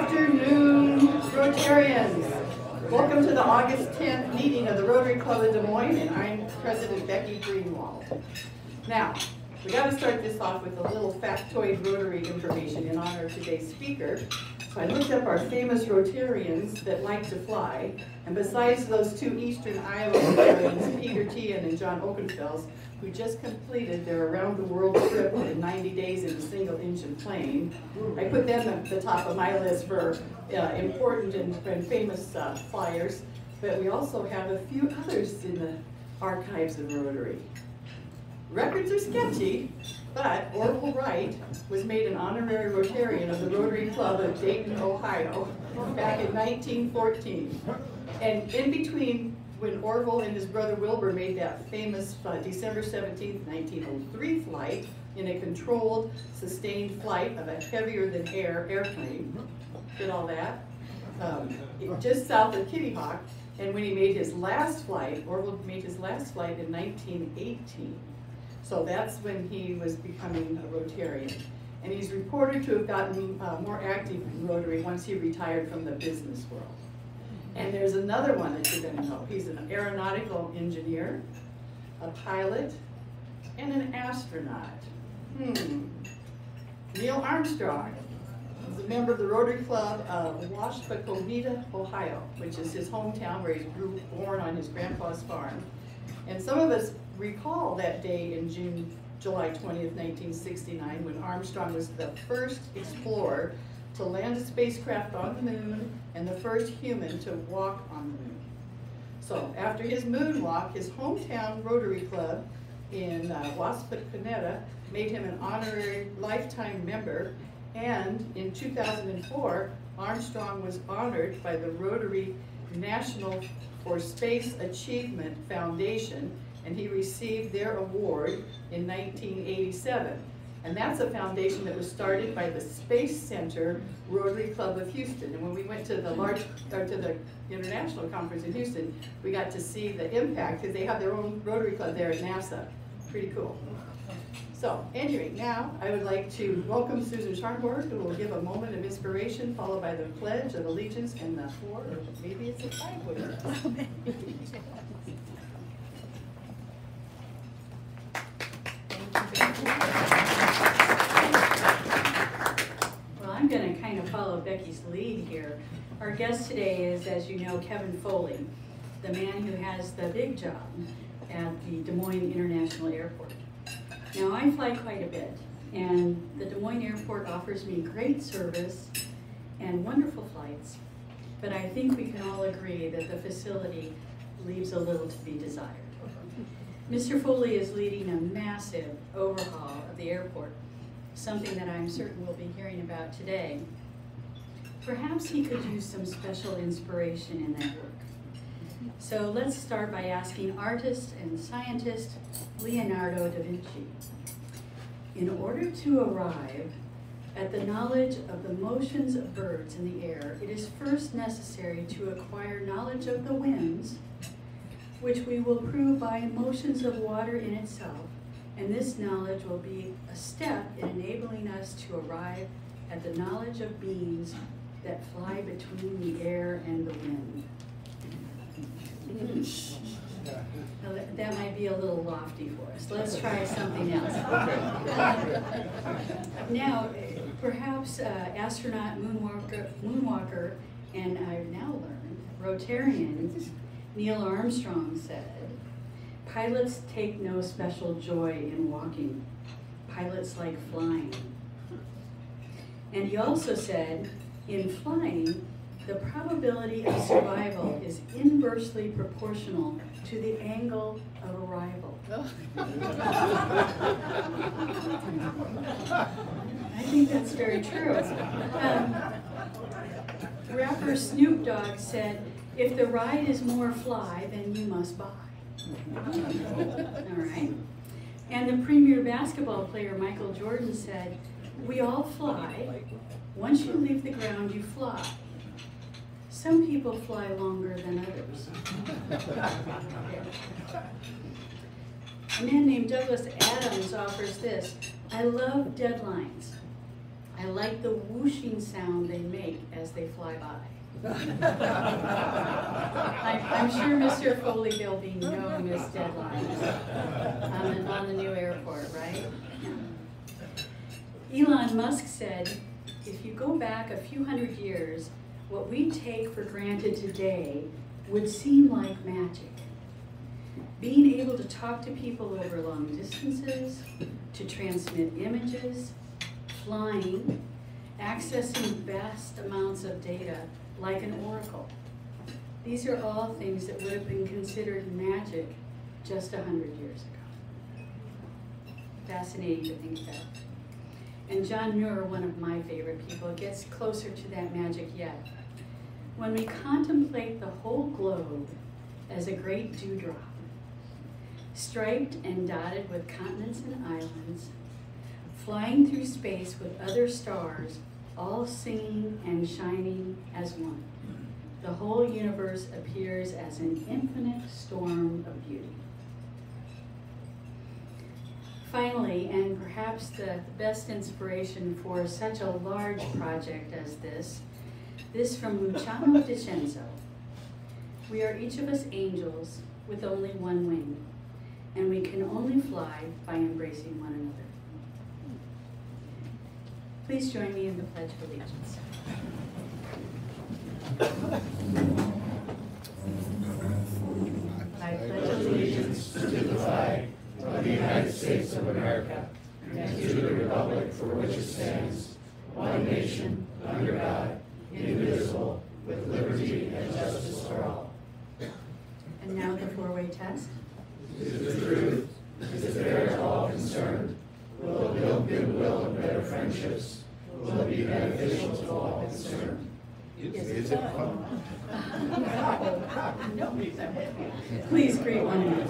afternoon, Rotarians. Welcome to the August 10th meeting of the Rotary Club of Des Moines, and I'm President Becky Greenwald. Now, we got to start this off with a little factoid Rotary information in honor of today's speaker. So I looked up our famous Rotarians that like to fly, and besides those two Eastern Iowa Rotarians, Peter Tian and John Okenfels, who just completed their around-the-world trip in 90 days in a single-engine plane, I put them at the top of my list for important and famous flyers, but we also have a few others in the archives of Rotary. Records are sketchy, but Orville Wright was made an honorary Rotarian of the Rotary Club of Dayton, Ohio, back in 1914. And in between when Orville and his brother Wilbur made that famous December 17, 1903 flight in a controlled, sustained flight of a heavier-than-air airplane, did all that, just south of Kitty Hawk, and when he made his last flight, Orville made his last flight in 1918. So that's when he was becoming a Rotarian. And he's reported to have gotten more active in Rotary once he retired from the business world. And there's another one that you're going to know. He's an aeronautical engineer, a pilot, and an astronaut. Neil Armstrong is a member of the Rotary Club of Washpocometa, Ohio, which is his hometown where he was born on his grandpa's farm. And some of us recall that day in July 20th, 1969, when Armstrong was the first explorer to land a spacecraft on the moon and the first human to walk on the moon. So after his moonwalk, his hometown Rotary Club in Washpocometa made him an honorary lifetime member, and in 2004, Armstrong was honored by the Rotary National for Space Achievement Foundation, and he received their award in 1987. And that's a foundation that was started by the Space Center Rotary Club of Houston. And when we went to the international conference in Houston, we got to see the impact, because they have their own Rotary Club there at NASA. Pretty cool. So anyway, now I would like to welcome Susan Scharnborg, who will give a moment of inspiration, followed by the Pledge of Allegiance and the 4, or maybe it's a 5 word. Well, I'm going to kind of follow Becky's lead here. Our guest today is, as you know, Kevin Foley, the man who has the big job at the Des Moines International Airport. Now, I fly quite a bit, and the Des Moines Airport offers me great service and wonderful flights, but I think we can all agree that the facility leaves a little to be desired. Mr. Foley is leading a massive overhaul of the airport, something that I'm certain we'll be hearing about today. Perhaps he could use some special inspiration in that work. So let's start by asking artist and scientist Leonardo da Vinci. In order to arrive at the knowledge of the motions of birds in the air, it is first necessary to acquire knowledge of the winds, which we will prove by motions of water in itself, and this knowledge will be a step in enabling us to arrive at the knowledge of beings that fly between the air and the wind. Now, that might be a little lofty for us. Let's try something else. Now, perhaps astronaut, moonwalker, and I've now learned, Rotarian, Neil Armstrong said, pilots take no special joy in walking. Pilots like flying. And he also said, in flying, the probability of survival is inversely proportional to the angle of arrival. I think that's very true. Rapper Snoop Dogg said, if the ride is more fly, then you must buy. All right. And the premier basketball player, Michael Jordan, said, we all fly. Once you leave the ground, you fly. Some people fly longer than others. A man named Douglas Adams offers this: I love deadlines. I like the whooshing sound they make as they fly by. I'm sure Mr. Foley there'll be no missed deadlines on the new airport, right? Elon Musk said, if you go back a few hundred years, what we take for granted today would seem like magic. Being able to talk to people over long distances, to transmit images, flying, accessing vast amounts of data like an oracle. These are all things that would have been considered magic just 100 years ago. Fascinating to think about. And John Muir, one of my favorite people, gets closer to that magic yet. When we contemplate the whole globe as a great dewdrop, striped and dotted with continents and islands, flying through space with other stars, all singing and shining as one, the whole universe appears as an infinite storm of beauty. Finally, and perhaps the best inspiration for such a large project as this from Luciano Dicenzo. We are each of us angels with only one wing, and we can only fly by embracing one another. Please join me in the Pledge of Allegiance. I pledge allegiance to the flag of the United States of America and to the republic for which it stands, one nation, under God, indivisible, with liberty and justice for all. And now the four-way test. Is the truth, is fair to all concerned, will it build goodwill and better friendships, will it be beneficial to all concerned. Is it fun? Please greet one another.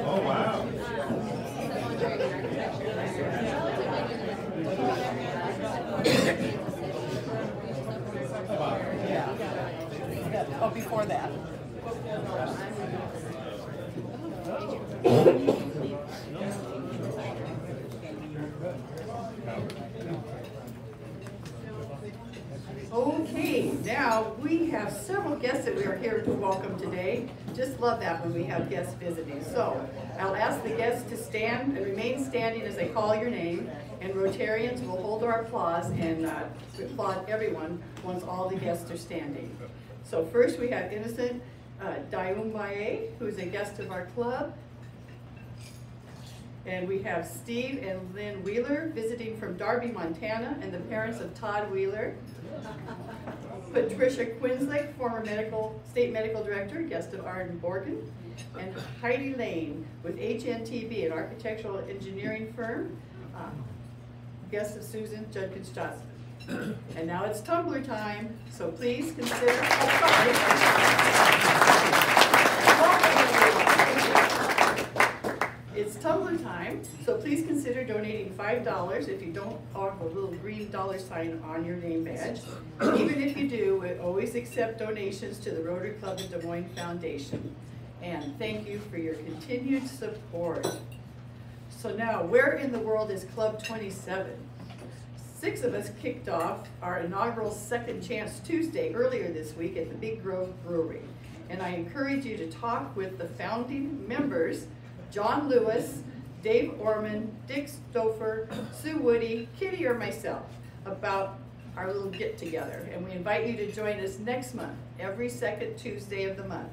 Oh, wow. Yeah. Oh, before that. Okay, now we have several guests that we are here to welcome today. Just love that when we have guests visiting. So I'll ask the guests to stand and remain standing as I call your name, and Rotarians will hold our applause and applaud everyone once all the guests are standing. So first we have Innocent Diumbaye, who's a guest of our club. And we have Steve and Lynn Wheeler visiting from Darby, Montana, and the parents of Todd Wheeler. Patricia Quinslick, former state medical director, guest of Arden Borgen. And Heidi Lane with HNTB, an architectural engineering firm, guest of Susan Judkins Johnson. And now it's tumbler time, so please consider, It's tumbler time, so please consider donating $5 if you don't have a little green dollar sign on your name badge. Even if you do, we always accept donations to the Rotary Club of Des Moines Foundation. And thank you for your continued support. So now, where in the world is Club 27? 6 of us kicked off our inaugural Second Chance Tuesday earlier this week at the Big Grove Brewery. And I encourage you to talk with the founding members, John Lewis, Dave Orman, Dick Stouffer, Sue Woody, Kitty, or myself about our little get-together. And we invite you to join us next month, every second Tuesday of the month.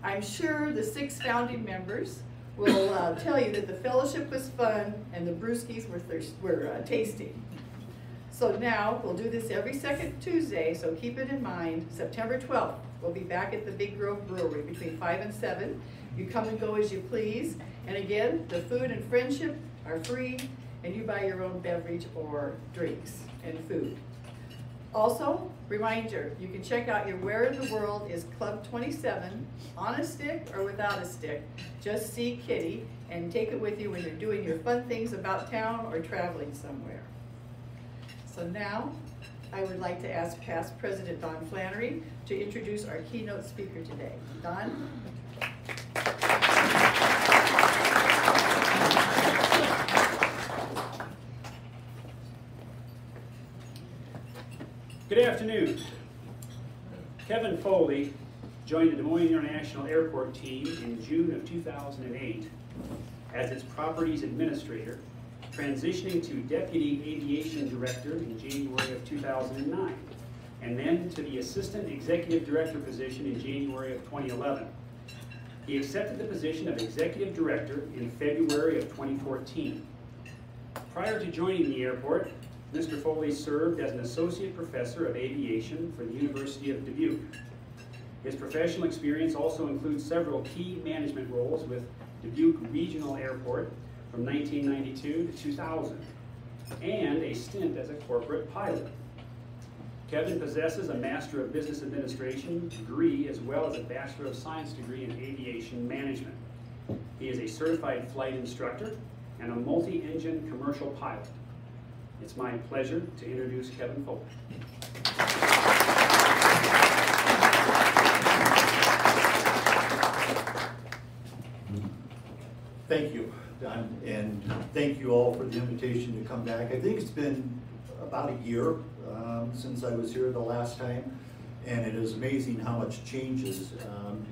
I'm sure the 6 founding members will tell you that the fellowship was fun and the brewskis were tasty. So now, we'll do this every second Tuesday, so keep it in mind. September 12th, we'll be back at the Big Grove Brewery between 5 and 7. You come and go as you please. And again, the food and friendship are free, and you buy your own beverage or drinks and food. Also, reminder, you can check out your Where in the World is Club 27 on a stick or without a stick. Just see Kitty and take it with you when you're doing your fun things about town or traveling somewhere. So now, I would like to ask past President Don Flannery to introduce our keynote speaker today. Don? Good afternoon. Kevin Foley joined the Des Moines International Airport team in June of 2008 as its properties administrator, transitioning to Deputy Aviation Director in January of 2009, and then to the Assistant Executive Director position in January of 2011. He accepted the position of Executive Director in February of 2014. Prior to joining the airport, Mr. Foley served as an Associate Professor of Aviation for the University of Dubuque. His professional experience also includes several key management roles with Dubuque Regional Airport from 1992 to 2000, and a stint as a corporate pilot. Kevin possesses a Master of Business Administration degree as well as a Bachelor of Science degree in Aviation Management. He is a certified flight instructor and a multi-engine commercial pilot. It's my pleasure to introduce Kevin Foley. Thank you, Don, and thank you all for the invitation to come back. I think it's been about a year since I was here the last time, and it is amazing how much changes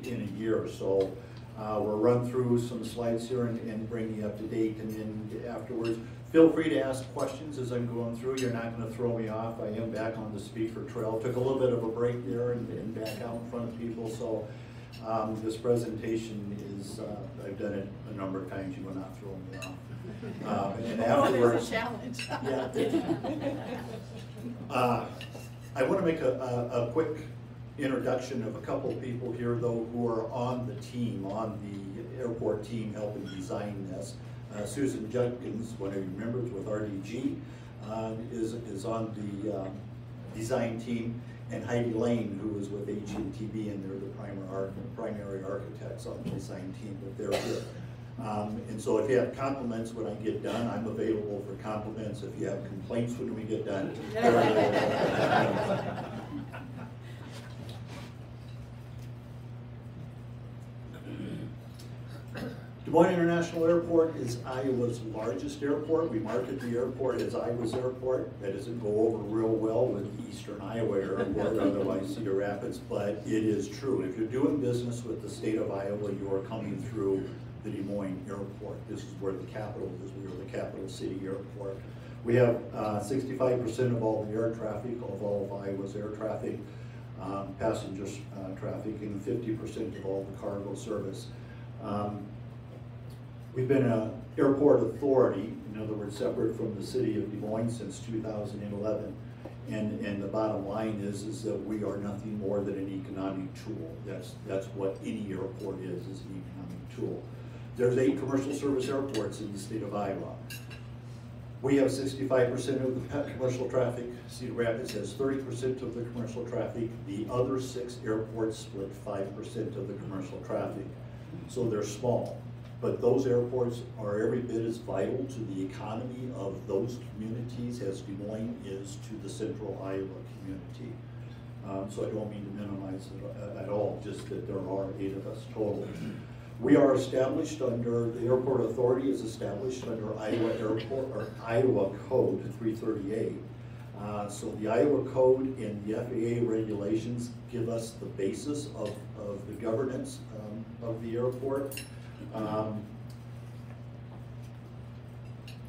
in a year. So we'll run through some slides here and bring you up to date, and then afterwards, feel free to ask questions as I'm going through. You're not going to throw me off. I am back on the speaker trail. Took a little bit of a break there and back out in front of people. So this presentation is, I've done it a number of times. You will not throw me off. And afterwards, There's a challenge. Yeah. I want to make a quick introduction of a couple of people here, though, who are on the team, on the airport team helping design this. Susan Judkins, one of your members with RDG, is on the design team, and Heidi Lane, who is with AG&TB, and they're the primary architects on the design team, but they're here. And so if you have compliments when I get done, I'm available for compliments. If you have complaints when we get done, Des Moines International Airport is Iowa's largest airport. We market the airport as Iowa's airport. That doesn't go over real well with Eastern Iowa Airport, otherwise Cedar Rapids, but it is true. If you're doing business with the state of Iowa, you are coming through the Des Moines Airport. This is where the capital is. We are the capital city airport. We have 65% of all the air traffic, of all of Iowa's air traffic, passenger traffic, and 50% of all the cargo service. We've been an airport authority, in other words, separate from the city of Des Moines since 2011. And the bottom line is that we are nothing more than an economic tool. That's what any airport is an economic tool. There's 8 commercial service airports in the state of Iowa. We have 65% of the commercial traffic. Cedar Rapids has 30% of the commercial traffic. The other 6 airports split 5% of the commercial traffic. So they're small. But those airports are every bit as vital to the economy of those communities as Des Moines is to the central Iowa community. So I don't mean to minimize it at all, just that there are 8 of us total. We are established under, the airport authority is established under Iowa Airport, or Iowa Code 338. So the Iowa Code and the FAA regulations give us the basis of the governance of the airport.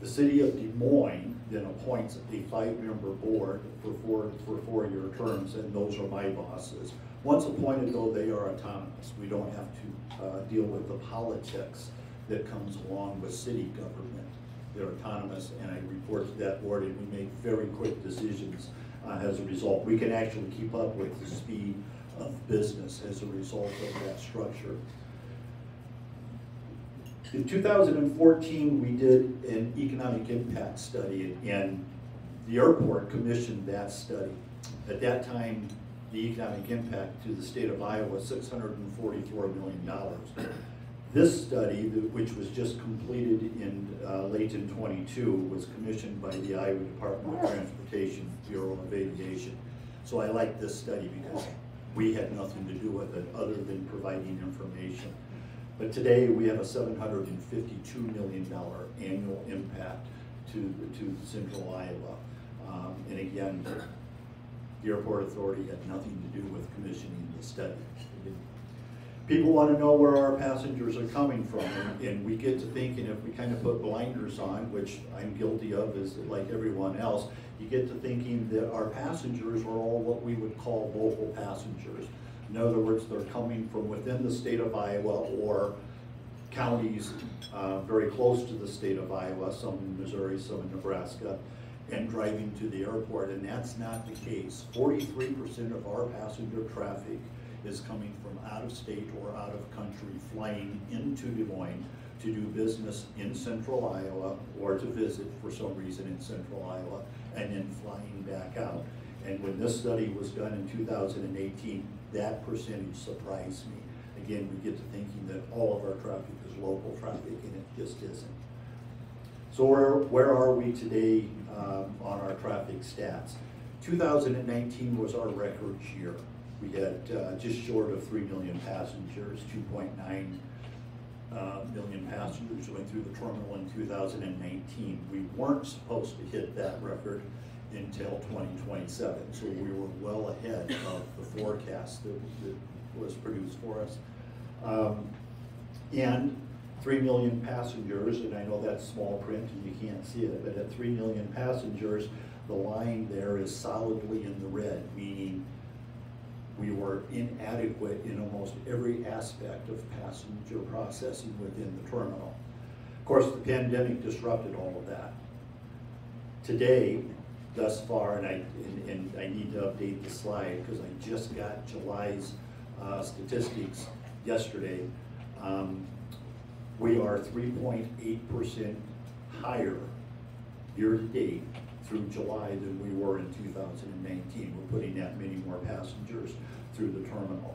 The city of Des Moines then appoints a 5-member board for 4-year terms, and those are my bosses. Once appointed, though, they are autonomous. We don't have to deal with the politics that comes along with city government. They're autonomous, and I report to that board, and we make very quick decisions as a result. We can actually keep up with the speed of business as a result of that structure. In 2014, we did an economic impact study, and the airport commissioned that study. At that time, the economic impact to the state of Iowa was $644 million. This study, which was just completed in late in 22, was commissioned by the Iowa Department of Transportation, Bureau of Aviation. So I like this study because we had nothing to do with it other than providing information. But today we have a $752 million annual impact to central Iowa. And again, the airport authority had nothing to do with commissioning the study. People want to know where our passengers are coming from, and we get to thinking, if we kind of put blinders on, which I'm guilty of as like everyone else, you get to thinking that our passengers are all what we would call local passengers. In other words, they're coming from within the state of Iowa or counties very close to the state of Iowa, some in Missouri, some in Nebraska, and driving to the airport, and that's not the case. 43% of our passenger traffic is coming from out of state or out of country, flying into Des Moines to do business in central Iowa or to visit for some reason in central Iowa, and then flying back out. And when this study was done in 2018, that percentage surprised me. Again, we get to thinking that all of our traffic is local traffic, and it just isn't. So where are we today on our traffic stats? 2019 was our record year. We had just short of 3 million passengers, 2.9 million passengers went through the terminal in 2019. We weren't supposed to hit that record until 2027, so we were well ahead of the forecast that was produced for us. And 3 million passengers, and I know that's small print and you can't see it, but at 3 million passengers, the line there is solidly in the red, meaning we were inadequate in almost every aspect of passenger processing within the terminal. Of course, the pandemic disrupted all of that. Today, thus far, and I need to update the slide because I just got July's statistics yesterday. We are 3.8% higher year to date through July than we were in 2019. We're putting that many more passengers through the terminal.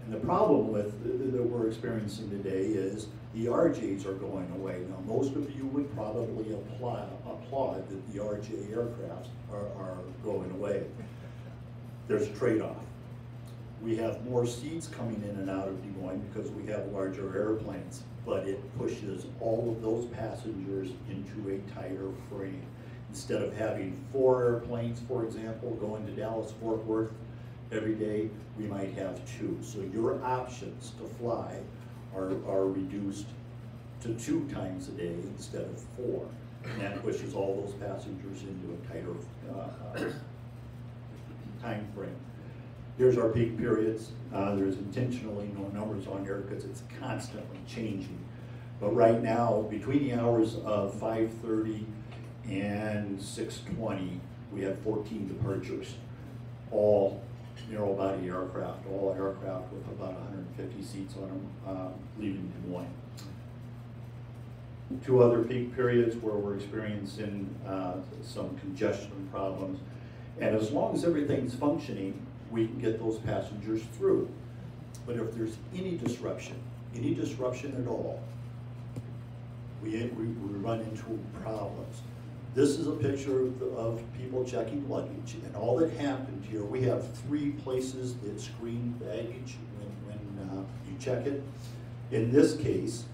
And the problem with that we're experiencing today is the RJs are going away. Now, most of you would probably applaud that the RJ aircraft are going away. There's a trade-off. We have more seats coming in and out of Des Moines because we have larger airplanes, but it pushes all of those passengers into a tighter frame. Instead of having 4 airplanes, for example, going to Dallas-Fort Worth every day, we might have 2. So your options to fly are reduced to 2 times a day instead of 4. And that pushes all those passengers into a tighter time frame. Here's our peak periods. There's intentionally no numbers on here because it's constantly changing. But right now, between the hours of 5:30 and 6:20, we have 14 departures, all narrow body aircraft, all aircraft with about 150 seats on them, leaving Des Moines. 2 other peak periods where we're experiencing some congestion problems. And as long as everything's functioning, we can get those passengers through. But if there's any disruption at all, we run into problems. This is a picture of people checking luggage, and all that happened here, we have 3 places that screen baggage when you check it. In this case,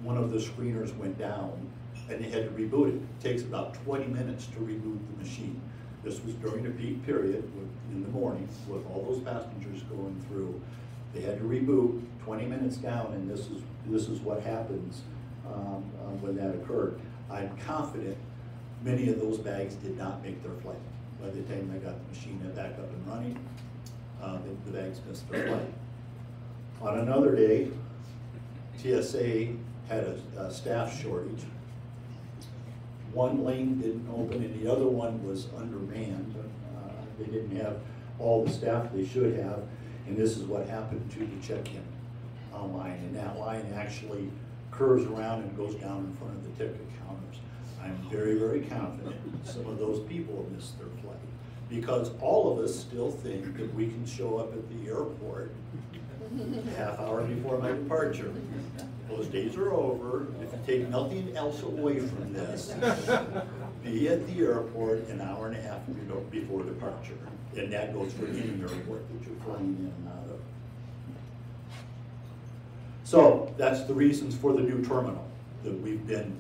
one of the screeners went down and they had to reboot it. It takes about 20 minutes to reboot the machine. This was during a peak period in the morning with all those passengers going through. They had to reboot 20 minutes down, and this is what happens when that occurred. I'm confident many of those bags did not make their flight. By the time I got the machine back up and running, the bags missed their flight. On another day, TSA had a staff shortage. One lane didn't open and the other one was undermanned. They didn't have all the staff they should have, and this is what happened to the check-in line. And that line actually curves around and goes down in front of the ticket counters. I'm very, very confident some of those people missed their flight, because all of us still think that we can show up at the airport a half hour before my departure. Those days are over. If you take nothing else away from this, be at the airport an hour and a half before departure. And that goes for any airport that you're flying in and out of. So that's the reasons for the new terminal that we've been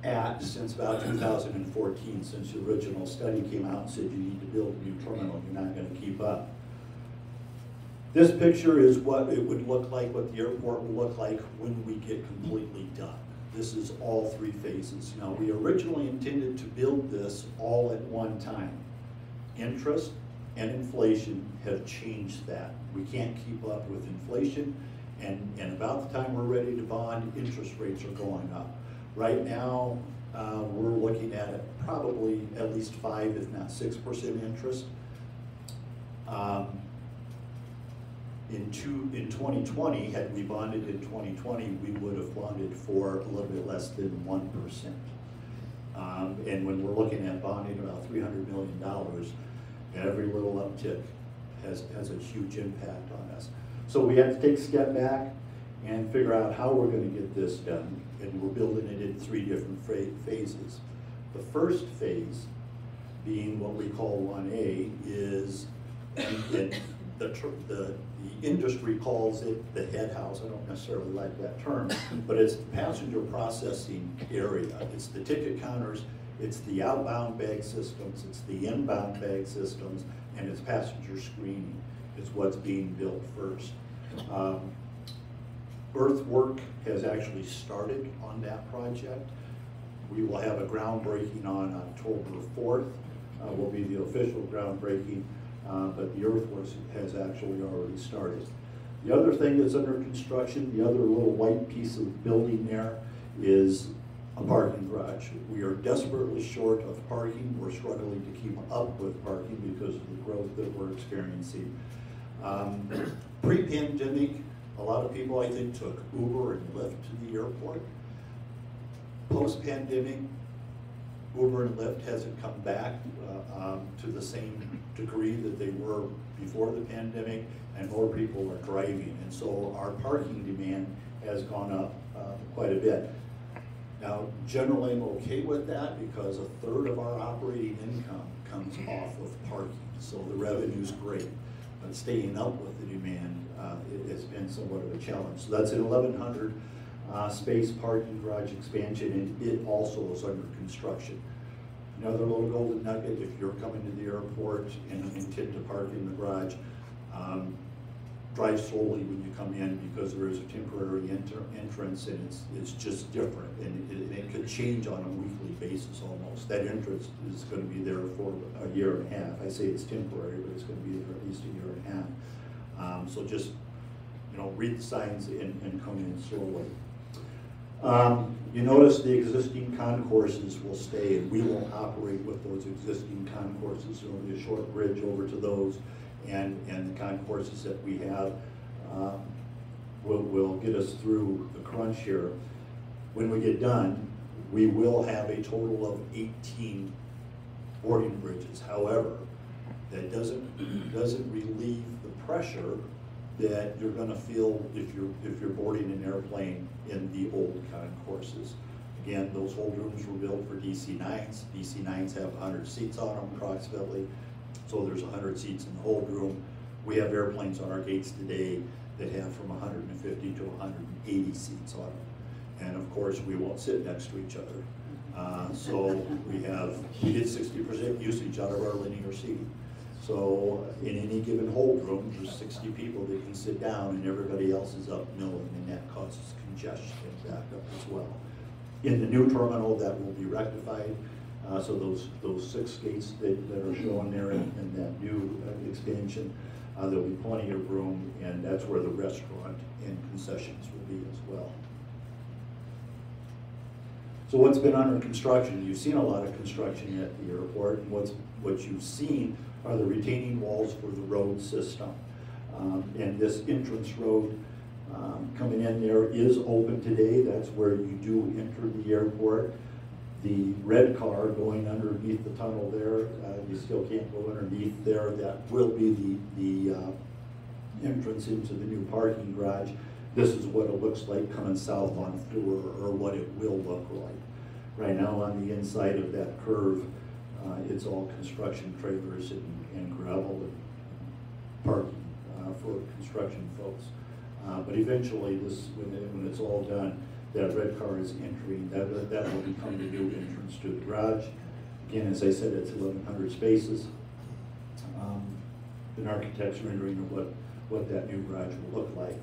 at since about 2014, since the original study came out and said you need to build a new terminal, you're not going to keep up. This picture is what it would look like, what the airport will look like when we get completely done. This is all three phases. Now, we originally intended to build this all at one time. Interest and inflation have changed that. We can't keep up with inflation, and about the time we're ready to bond, interest rates are going up. Right now, we're looking at probably at least 5, if not 6% interest. In 2020, had we bonded in 2020, we would have bonded for a little bit less than 1%. And when we're looking at bonding about $300 million, every little uptick has a huge impact on us. So we have to take a step back and figure out how we're going to get this done. And we're building it in 3 different phases. The first phase, being what we call 1A, is, and the industry calls it the head house. I don't necessarily like that term, but it's the passenger processing area. It's the ticket counters, it's the outbound bag systems, it's the inbound bag systems, and it's passenger screening. It's what's being built first. Earthwork has actually started on that project. We will have a groundbreaking on October 4th. Will be the official groundbreaking. But the earthwork has actually already started. The other thing that's under construction, the other little white piece of building there, is a parking garage. We are desperately short of parking. We're struggling to keep up with parking because of the growth that we're experiencing. Pre-pandemic, a lot of people, I think, took Uber and Lyft to the airport. Post-pandemic, Uber and Lyft hasn't come back to the same degree that they were before the pandemic, and more people are driving, and so our parking demand has gone up quite a bit. Now, generally I'm okay with that because 1/3 of our operating income comes off of parking, so the revenue's great, but staying up with the demand it has been somewhat of a challenge. So that's an 1,100 space parking garage expansion, and it also is under construction. Another little golden nugget, if you're coming to the airport and intend to park in the garage, drive slowly when you come in, because there is a temporary entrance, and it's just different, and it could change on a weekly basis almost. That entrance is going to be there for a year and a half. I say it's temporary, but it's going to be there at least a year and a half. So just, read the signs and come in slowly. You notice the existing concourses will stay, and we will operate with those existing concourses. There will be a short bridge over to those, and the concourses that we have will get us through the crunch here. When we get done, we will have a total of 18 boarding bridges. However, that doesn't relieve the pressure that you're going to feel if you're boarding an airplane in the old concourses. Again, those hold rooms were built for DC-9s. DC-9s have 100 seats on them approximately, so there's 100 seats in the hold room. We have airplanes on our gates today that have from 150 to 180 seats on them. And of course, we won't sit next to each other. So we get 60% usage out of our linear seating. So in any given hold room, there's 60 people that can sit down, and everybody else is up milling, and that causes congestion back up as well. In the new terminal, that will be rectified. So those 6 gates that are shown there in that new expansion, there'll be plenty of room, and that's where the restaurant and concessions will be as well. So what's been under construction? You've seen a lot of construction at the airport, and what you've seen are the retaining walls for the road system. And this entrance road coming in there is open today. That's where you do enter the airport. The red car going underneath the tunnel there, you still can't go underneath there. That will be the entrance into the new parking garage. This is what it looks like coming south on Fluor, or what it will look like. Right now on the inside of that curve, it's all construction trailers and gravel and parking for construction folks. But eventually, when it's all done, that red car is entering. That will become the new entrance to the garage. Again, as I said, it's 1,100 spaces. An architect's rendering of what that new garage will look like.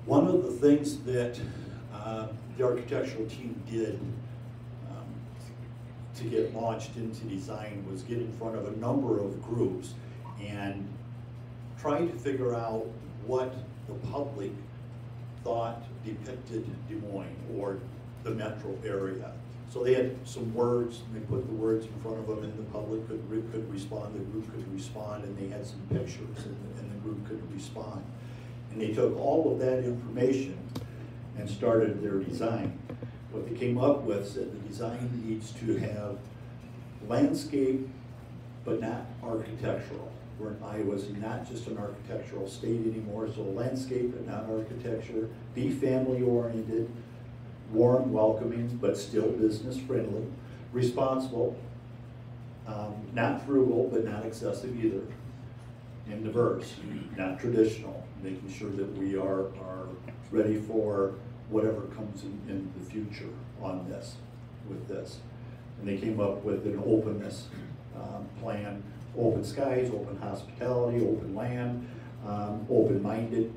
One of the things that the architectural team did to get launched into design was get in front of a number of groups and try to figure out what the public thought depicted Des Moines or the metro area. So they had some words, and they put the words in front of them, and the public could respond, the group could respond, and they had some pictures, and the group could respond. And they took all of that information and started their design. What they came up with said the design needs to have landscape, but not architectural. Where Iowa's not just an architectural state anymore, so landscape but not architecture, be family oriented, warm, welcoming, but still business friendly, responsible, not frugal, but not excessive either, and diverse, not traditional, making sure that we are ready for whatever comes in the future on this, with this. And they came up with an openness plan, open skies, open hospitality, open land, open-minded.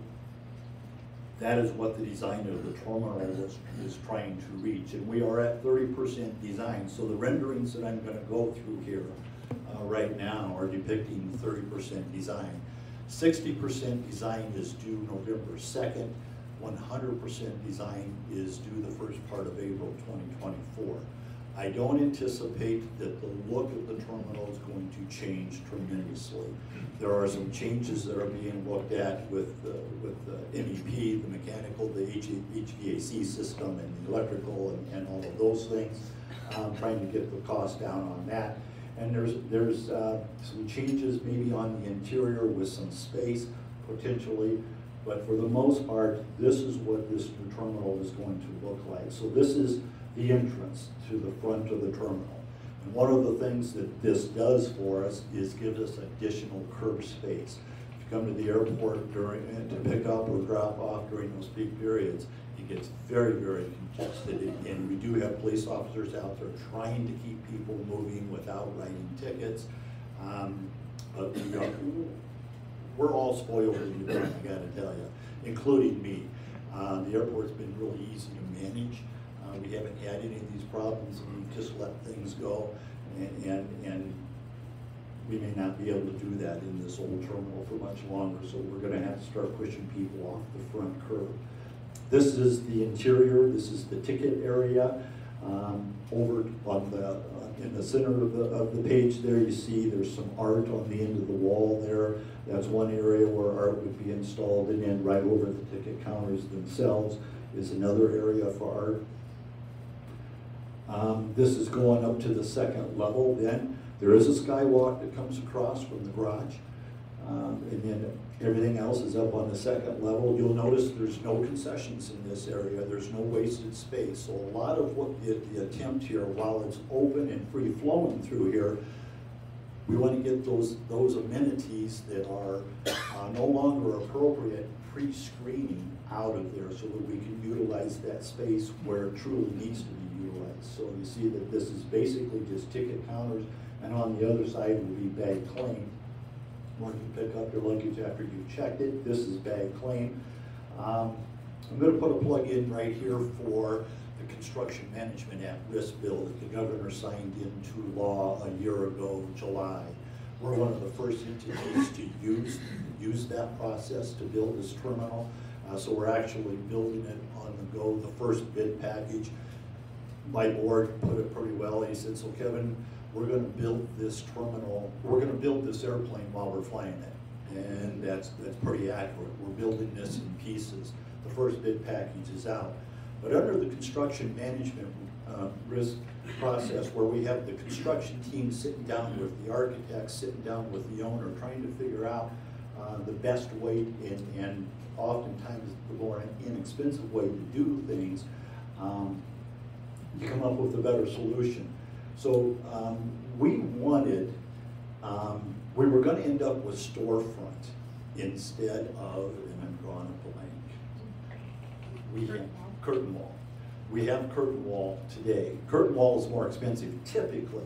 That is what the design of the terminal is trying to reach. And we are at 30% design. So the renderings that I'm going to go through here right now are depicting 30% design. 60% design is due November 2nd. 100% design is due the first part of April 2024. I don't anticipate that the look of the terminal is going to change tremendously. There are some changes that are being looked at with the MEP, the mechanical, the HVAC system, and the electrical, and all of those things. Trying to get the cost down on that. And there's some changes maybe on the interior with some space potentially. But for the most part, this is what this new terminal is going to look like. So this is the entrance to the front of the terminal. And one of the things that this does for us is give us additional curb space. If you come to the airport to pick up or drop off during those peak periods, it gets very, very congested. And we do have police officers out there trying to keep people moving without writing tickets. But we're all spoiled in New York, I gotta tell you, including me. The airport's been really easy to manage. We haven't had any of these problems, and we just let things go, and we may not be able to do that in this old terminal for much longer, so we're gonna have to start pushing people off the front curb. This is the interior, this is the ticket area. Over on in the center of the page there, you see there's some art on the end of the wall there. That's one area where art would be installed, and then right over the ticket counters themselves is another area for art. This is going up to the second level then. There is a skywalk that comes across from the garage. And then everything else is up on the second level. You'll notice there's no concessions in this area. There's no wasted space. So a lot of what the attempt here, while it's open and free flowing through here, we want to get those amenities that are no longer appropriate pre-screening out of there so that we can utilize that space where it truly needs to be utilized. So you see that this is basically just ticket counters, and on the other side will be bag claim. When you pick up your luggage after you've checked it, this is bag claim. I'm going to put a plug in right here for the Construction Management at-Risk bill that the governor signed into law a year ago, July. We're one of the first entities to use that process to build this terminal. So we're actually building it on the go, the first bid package. My board put it pretty well. He said, so Kevin, we're going to build this terminal, we're going to build this airplane while we're flying it. And that's pretty accurate. We're building this in pieces. The first bid package is out. But under the construction management risk process, where we have the construction team sitting down with the architects, sitting down with the owner, trying to figure out the best way and oftentimes the more inexpensive way to do things, you come up with a better solution. So we wanted, we were going to end up with storefront instead of, and I'm drawing a blank, we have curtain wall. We have curtain wall today. Curtain wall is more expensive typically,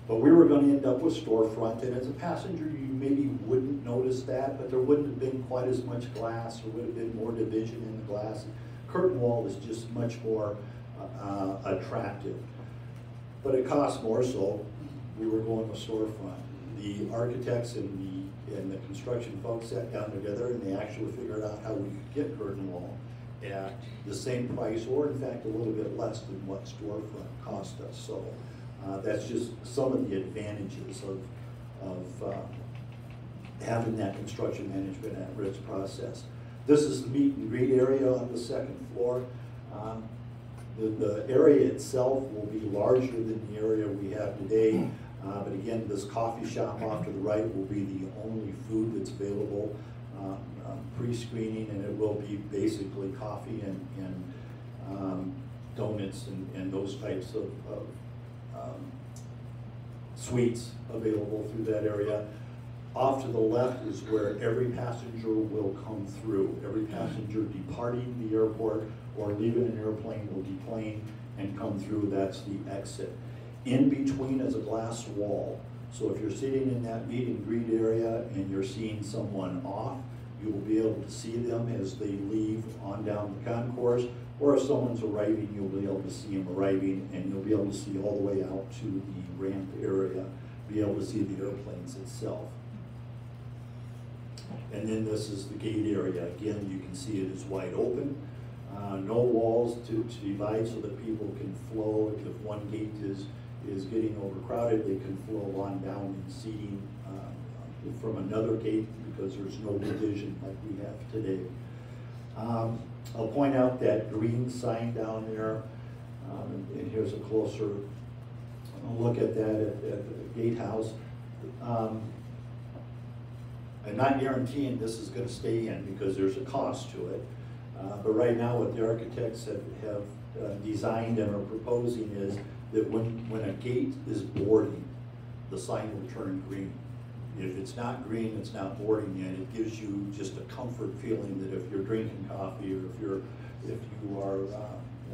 but we were going to end up with storefront, and as a passenger you maybe wouldn't notice that, but there wouldn't have been quite as much glass, there would have been more division in the glass. Curtain wall is just much more attractive, but it costs more, so we were going with storefront. The architects and the construction folks sat down together and they actually figured out how we could get curtain wall at the same price, or in fact a little bit less than what storefront cost us. So that's just some of the advantages of having that construction management at-risk process. This is the meet and greet area on the second floor. The area itself will be larger than the area we have today, but again, this coffee shop off to the right will be the only food that's available pre-screening, and it will be basically coffee and donuts and those types of sweets available through that area. Off to the left is where every passenger will come through. Every passenger departing the airport or leaving an airplane will deplane and come through. That's the exit. In between is a glass wall. So if you're sitting in that meet and greet area and you're seeing someone off, you will be able to see them as they leave on down the concourse, or if someone's arriving, you'll be able to see them arriving, and you'll be able to see all the way out to the ramp area, be able to see the airplanes itself. And then this is the gate area. Again, you can see it is wide open. No walls to divide so that people can flow. If one gate is getting overcrowded, they can flow on down in seating from another gate because there's no division like we have today. I'll point out that green sign down there, and here's a closer look at that at the gatehouse. I'm not guaranteeing this is going to stay in because there's a cost to it. But right now what the architects have designed and are proposing is that when a gate is boarding, the sign will turn green. If it's not green, it's not boarding yet. It gives you just a comfort feeling that if you're drinking coffee or if you are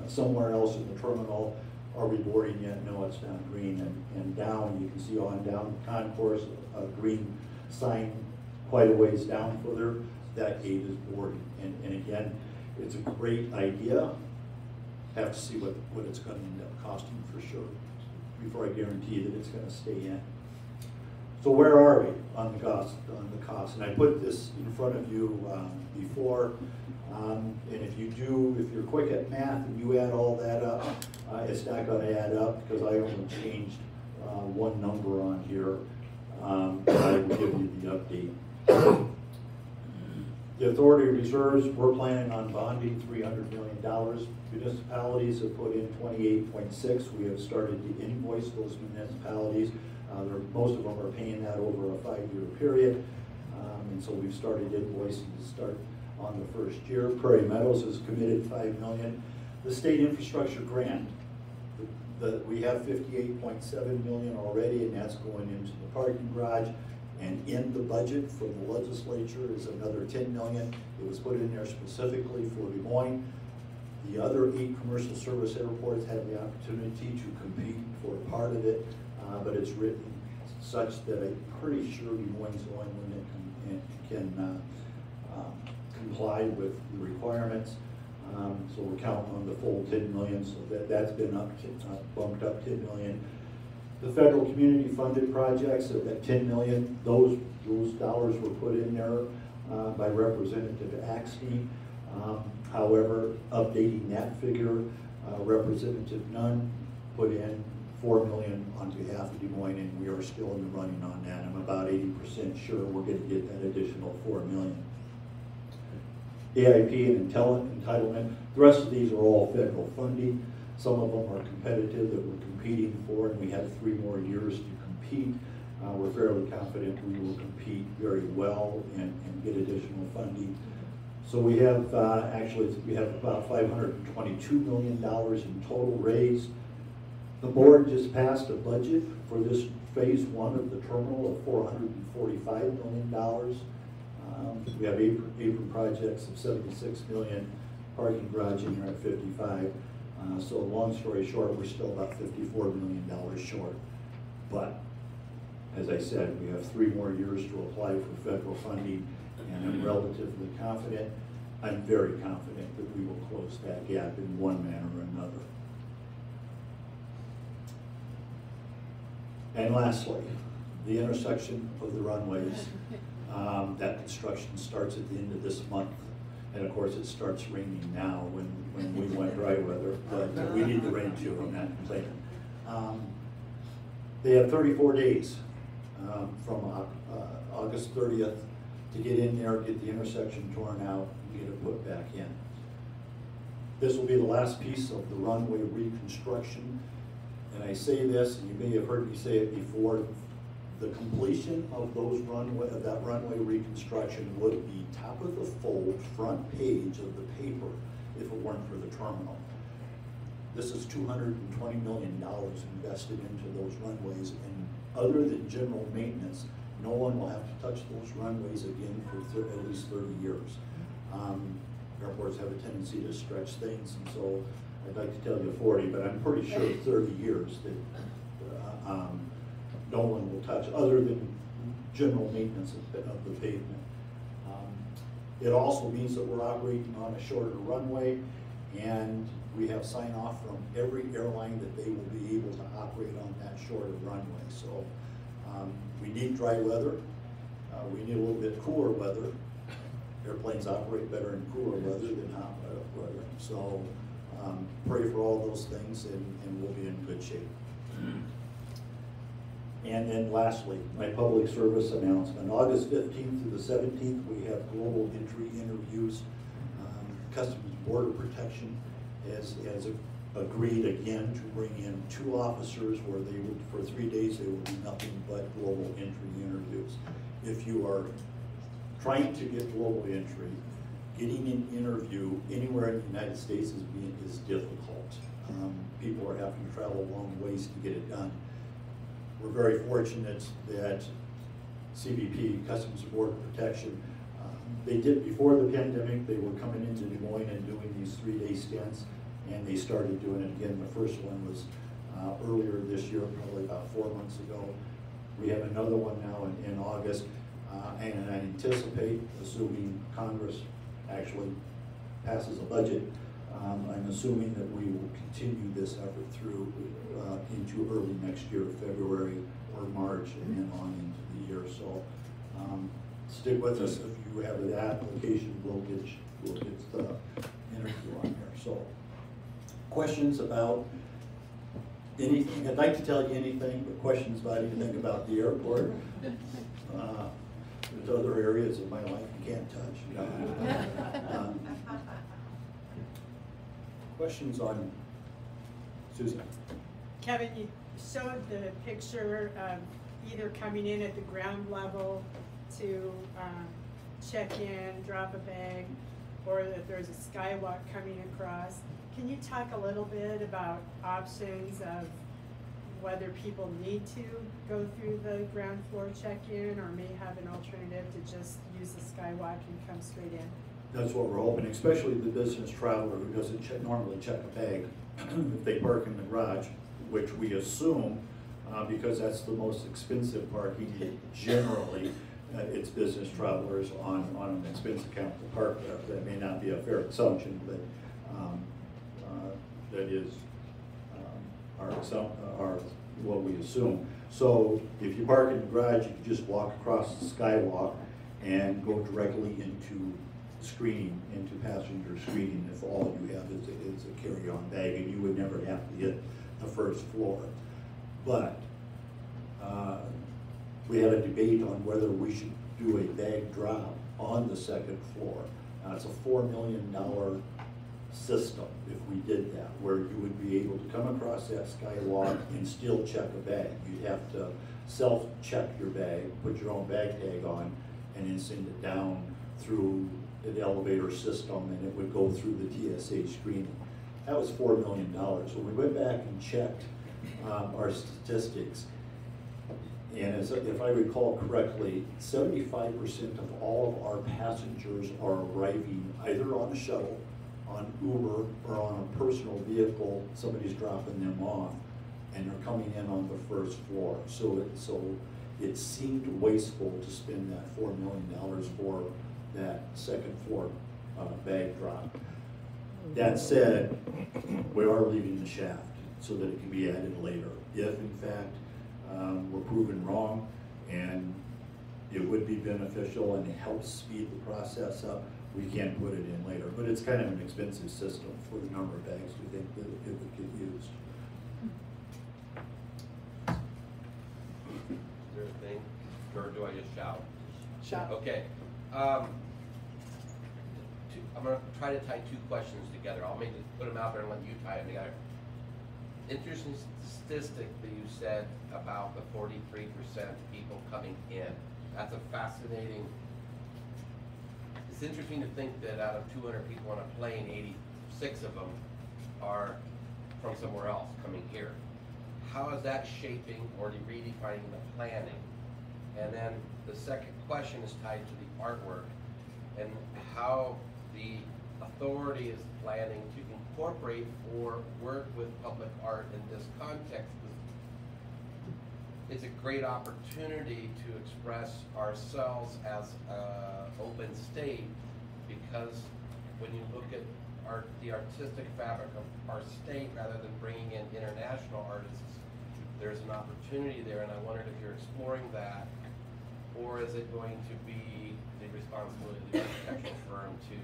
somewhere else in the terminal, are we boarding yet? No, it's not green. And down, you can see on down the concourse, a green sign quite a ways down further, that gate is boarding. And again, it's a great idea. Have to see what it's going to end up costing for sure before I guarantee that it's going to stay in. So where are we on the cost? And I put this in front of you before. And if you're quick at math and you add all that up, it's not going to add up because I only changed one number on here. I will give you the update. The authority reserves, we're planning on bonding $300 million. Municipalities have put in 28.6. We have started to invoice those municipalities. Most of them are paying that over a 5-year period. And so we've started invoicing to start on the first year. Prairie Meadows has committed $5 million. The state infrastructure grant, we have $58.7 million already, and that's going into the parking garage. And in the budget from the legislature is another $10 million. It was put in there specifically for Des Moines. The other 8 commercial service airports have the opportunity to compete for part of it, but it's written such that I'm pretty sure Des Moines is the only one that can comply with the requirements. So we're counting on the full 10 million, so that's been bumped up 10 million. The federal community funded projects at 10 million, those dollars were put in there by Representative Axne. However, updating that figure, Representative Nunn put in 4 million on behalf of Des Moines, and we are still in the running on that. I'm about 80% sure we're going to get that additional 4 million. AIP and entitlement, the rest of these are all federal funding. Some of them are competitive that we're competing for, and we have 3 more years to compete. We're fairly confident we will compete very well and get additional funding. So we have, we have about $522 million in total raised. The board just passed a budget for this phase 1 of the terminal of $445 million. We have apron projects of $76 million, parking garage in here at 55. So long story short, we're still about $54 million short. But as I said, we have 3 more years to apply for federal funding, and I'm relatively confident. I'm very confident that we will close that gap in one manner or another. And lastly, the intersection of the runways. That construction starts at the end of this month. And of course, it starts raining now when we want dry weather, but we need the rain too, I'm not complaining. They have 34 days from August 30th to get in there, get the intersection torn out, and get it put back in. This will be the last piece of the runway reconstruction. And I say this, and you may have heard me say it before, the completion of that runway reconstruction would be top of the fold, front page of the paper if it weren't for the terminal. This is $220 million invested into those runways, and other than general maintenance, no one will have to touch those runways again for at least 30 years. Airports have a tendency to stretch things, and so I'd like to tell you 40, but I'm pretty sure 30 years that no one will touch, other than general maintenance of the pavement. It also means that we're operating on a shorter runway, and we have sign off from every airline that they will be able to operate on that shorter runway. So we need dry weather. We need a little bit cooler weather. Airplanes operate better in cooler weather than hot weather. So pray for all those things, and we'll be in good shape. And then lastly, my public service announcement. August 15th through the 17th, we have global entry interviews. Customs and Border Protection has agreed again to bring in 2 officers where they would, for 3 days, they will do nothing but global entry interviews. If you are trying to get global entry, getting an interview anywhere in the United States is difficult. People are having to travel long ways to get it done. We're very fortunate that CBP, Customs and Border Protection, they did, before the pandemic, they were coming into Des Moines and doing these 3-day stints, and they started doing it again. The first one was earlier this year, probably about 4 months ago. We have another one now in August, and I anticipate, assuming Congress actually passes a budget, I'm assuming that we will continue this effort through into early next year, February or March, and then on into the year. So stick with us. If you have an application, we'll get the interview on here. So questions about anything? I'd like to tell you anything, but questions about anything about the airport. There's other areas of my life you can't touch. Questions on Susan? Kevin, you showed the picture of either coming in at the ground level to check in, drop a bag, or that there's a skywalk coming across. Can you talk a little bit about options of whether people need to go through the ground floor check-in or may have an alternative to just use the skywalk and come straight in? That's what we're hoping, especially the business traveler who doesn't normally check a bag. If they park in the garage, which we assume, because that's the most expensive parking, generally it's business travelers on an expense account to park there. That may not be a fair assumption, but That is our what we assume. So if you park in the garage, you can just walk across the skywalk and go directly into screening, into passenger screening, if all you have is a carry-on bag, and you would never have to hit the first floor. But we had a debate on whether we should do a bag drop on the second floor. It's a $4 million system if we did that, where you would be able to come across that skywalk and still check a bag. You'd have to self-check your bag, put your own bag tag on, and then send it down through an elevator system, and it would go through the TSA screening. That was $4 million. So we went back and checked our statistics, and if I recall correctly, 75% of all of our passengers are arriving either on a shuttle, on Uber, or on a personal vehicle. Somebody's dropping them off, and they're coming in on the first floor. So it seemed wasteful to spend that $4 million for that second floor bag drop. That said, we are leaving the shaft so that it can be added later. If in fact we're proven wrong and it would be beneficial and it helps speed the process up, we can put it in later. But it's kind of an expensive system for the number of bags we think that it would get used. Is there a thing, or do I just shout? Shout. Okay. I'm going to try to tie two questions together. I'll maybe put them out there and let you tie them together. Interesting statistic that you said about the 43% people coming in. That's a fascinating. It's interesting to think that out of 200 people on a plane, 86 of them are from somewhere else coming here. How is that shaping or redefining the planning? And then the second question is tied to the artwork and how the authority is planning to incorporate or work with public art in this context. It's a great opportunity to express ourselves as an open state, because when you look at the artistic fabric of our state, rather than bringing in international artists, there's an opportunity there, and I wondered if you're exploring that, or is it going to be the responsibility of the architectural firm to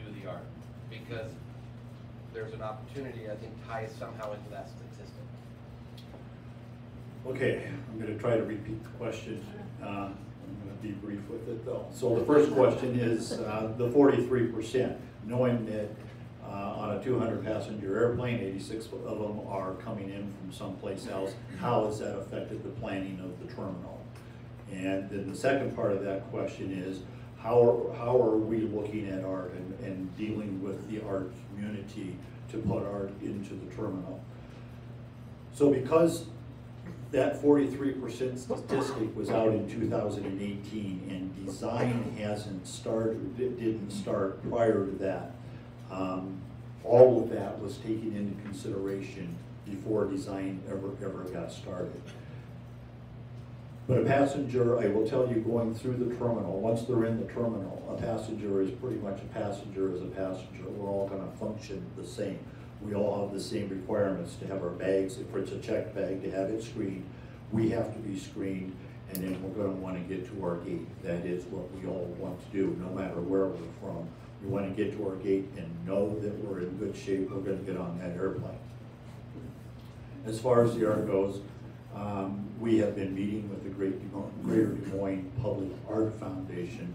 do the art? Because there's an opportunity, I think, ties somehow into that statistic. Okay, I'm going to try to repeat the question. I'm going to be brief with it though. So the first question is the 43%, knowing that on a 200 passenger airplane, 86 of them are coming in from someplace else, how has that affected the planning of the terminal? And then the second part of that question is, how are we looking at art and dealing with the art community to put art into the terminal? So because that 43% statistic was out in 2018 and design didn't start prior to that, all of that was taken into consideration before design ever got started. But a passenger, I will tell you, going through the terminal, once they're in the terminal, a passenger is pretty much a passenger is a passenger. We're all going to function the same. We all have the same requirements to have our bags. If it's a checked bag, to have it screened, we have to be screened, and then we're going to want to get to our gate. That is what we all want to do, no matter where we're from. We want to get to our gate and know that we're in good shape. We're going to get on that airplane. As far as the art goes, we have been meeting with the Greater Des Moines Public Art Foundation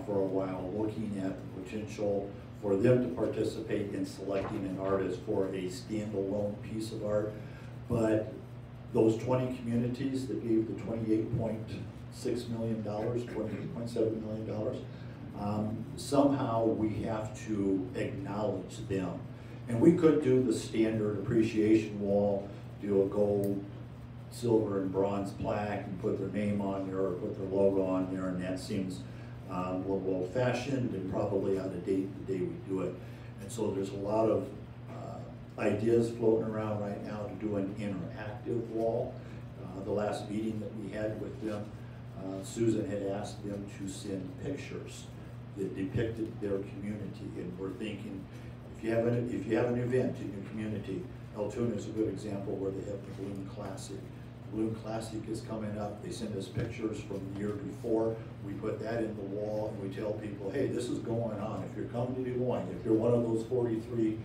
for a while, looking at the potential for them to participate in selecting an artist for a standalone piece of art. But those 20 communities that gave the $28.6 million, $28.7 million, somehow we have to acknowledge them. And we could do the standard appreciation wall, do a gold, silver, and bronze plaque and put their name on there or put their logo on there, and that seems a little old-fashioned and probably out of date the day we do it. And so there's a lot of ideas floating around right now to do an interactive wall. The last meeting that we had with them, Susan had asked them to send pictures that depicted their community, and we're thinking If you have an event in your community, Altoona is a good example where they have the Balloon Classic. The Balloon Classic is coming up. They send us pictures from the year before. We put that in the wall and we tell people, hey, this is going on. If you're coming to Des Moines, if you're one of those 43%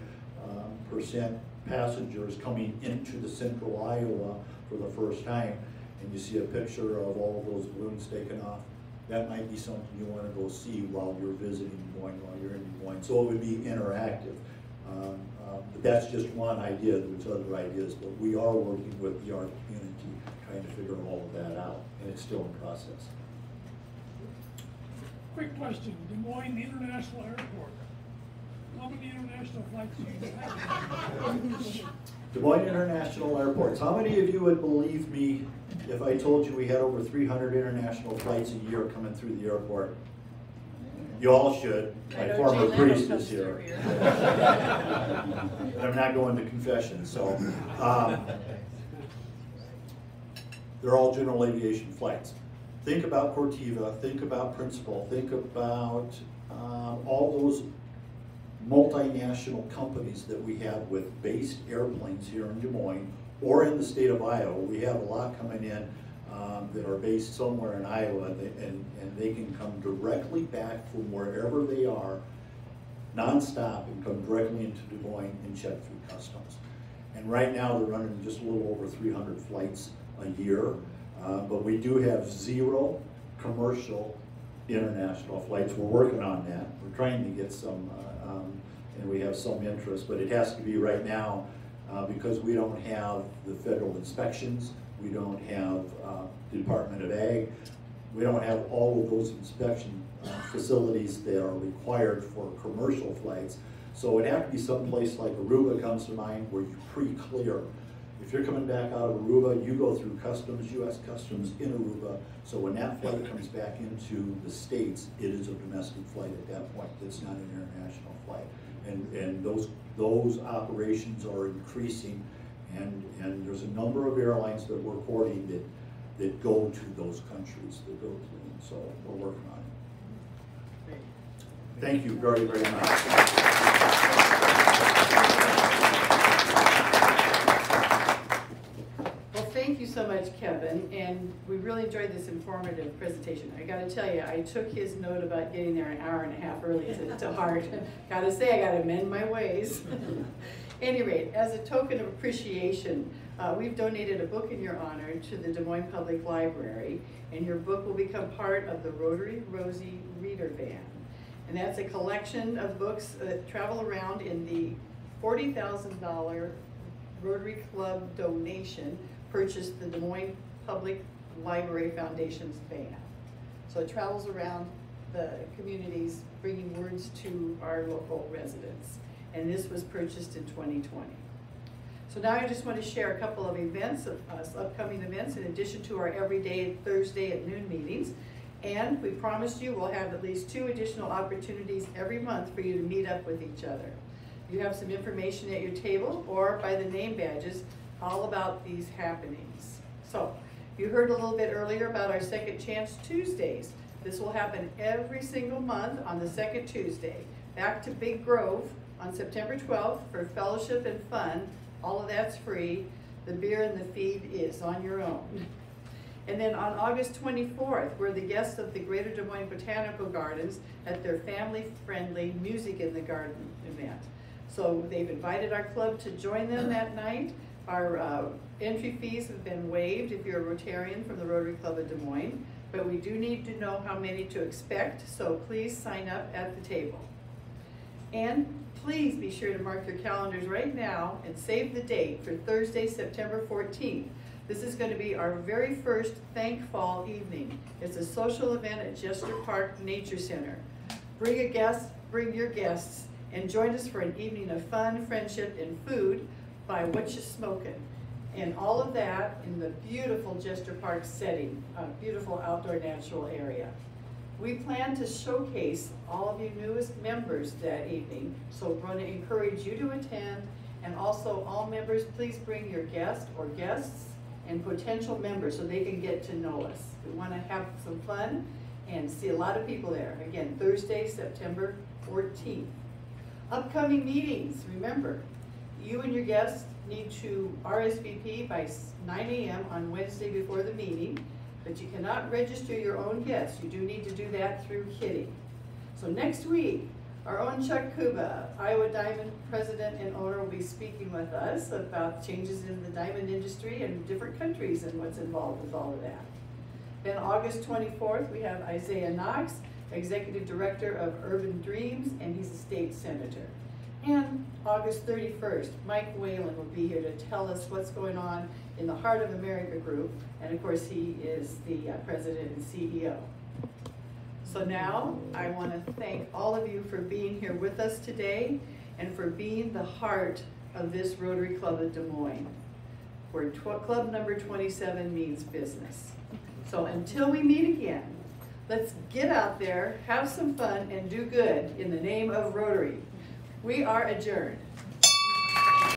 passengers coming into the central Iowa for the first time, and you see a picture of all those balloons taken off, that might be something you want to go see while you're visiting Des Moines, while you're in Des Moines. So it would be interactive. But that's just one idea. There's other ideas, but we are working with the art community trying to figure all of that out, and it's still in process. Quick question, Des Moines International Airport. How many international flights do you have? Des Moines International Airports. How many of you would believe me if I told you we had over 300 international flights a year coming through the airport? You all should. My former priest is here. But I'm not going to confession, so. They're all general aviation flights. Think about Cortiva, think about Principal, think about all those multinational companies that we have with based airplanes here in Des Moines or in the state of Iowa. We have a lot coming in that are based somewhere in Iowa, and they can come directly back from wherever they are, nonstop, and come directly into Des Moines and check through customs. And right now they're running just a little over 300 flights a year, but we do have 0 commercial international flights. We're working on that. We're trying to get some, and we have some interest, but it has to be right now because we don't have the federal inspections, we don't have the Department of Ag, we don't have all of those inspection facilities that are required for commercial flights. So it'd have to be someplace like Aruba comes to mind where you pre-clear. If you're coming back out of Aruba, you go through customs, U.S. Customs in Aruba. So when that flight comes back into the States, it is a domestic flight at that point. It's not an international flight. And those operations are increasing, and there's a number of airlines that we're courting that go to those countries, that go to them. So we're working on it. Thank you very, very much. Thank you so much, Kevin, and we really enjoyed this informative presentation. I gotta tell you, I took his note about getting there an hour and a half early to heart. Gotta say, I gotta amend my ways. Any rate, as a token of appreciation, we've donated a book in your honor to the Des Moines Public Library, and your book will become part of the Rotary Rosie Reader Van. And that's a collection of books that travel around in the $40,000 Rotary Club donation purchased the Des Moines Public Library Foundation's van. So it travels around the communities bringing words to our local residents. And this was purchased in 2020. So now I just want to share a couple of events, upcoming events, in addition to our everyday Thursday at noon meetings. And we promised you we'll have at least 2 additional opportunities every month for you to meet up with each other. You have some information at your table or by the name badges all about these happenings. So, you heard a little bit earlier about our Second Chance Tuesdays. This will happen every single month on the second Tuesday. Back to Big Grove on September 12th for fellowship and fun. All of that's free. The beer and the feed is on your own. And then on August 24th, we're the guests of the Greater Des Moines Botanical Gardens at their family-friendly Music in the Garden event. So they've invited our club to join them that night. Our entry fees have been waived if you're a Rotarian from the Rotary Club of Des Moines, but we do need to know how many to expect, so please sign up at the table. And please be sure to mark your calendars right now and save the date for Thursday, September 14th. This is going to be our very first Thank Fall evening. It's a social event at Jester Park Nature Center. Bring a guest, bring your guests, and join us for an evening of fun, friendship, and food by What You Smokin'. And all of that in the beautiful Jester Park setting, a beautiful outdoor natural area. We plan to showcase all of you newest members that evening, so we're going to encourage you to attend, and also all members, please bring your guest or guests and potential members so they can get to know us. We want to have some fun and see a lot of people there. Again, Thursday, September 14th. Upcoming meetings, remember, you and your guests need to RSVP by 9 a.m. on Wednesday before the meeting, but you cannot register your own guests. You do need to do that through Kitty. So next week, our own Chuck Kuba, Iowa Diamond president and owner, will be speaking with us about changes in the diamond industry in different countries and what's involved with all of that. Then August 24th, we have Isaiah Knox, Executive Director of Urban Dreams, and he's a state senator. And August 31st, Mike Whalen will be here to tell us what's going on in the Heart of America group, and of course he is the president and CEO. So now, I want to thank all of you for being here with us today and for being the heart of this Rotary Club of Des Moines, where club number 27 means business. So until we meet again, let's get out there, have some fun, and do good in the name of Rotary. We are adjourned.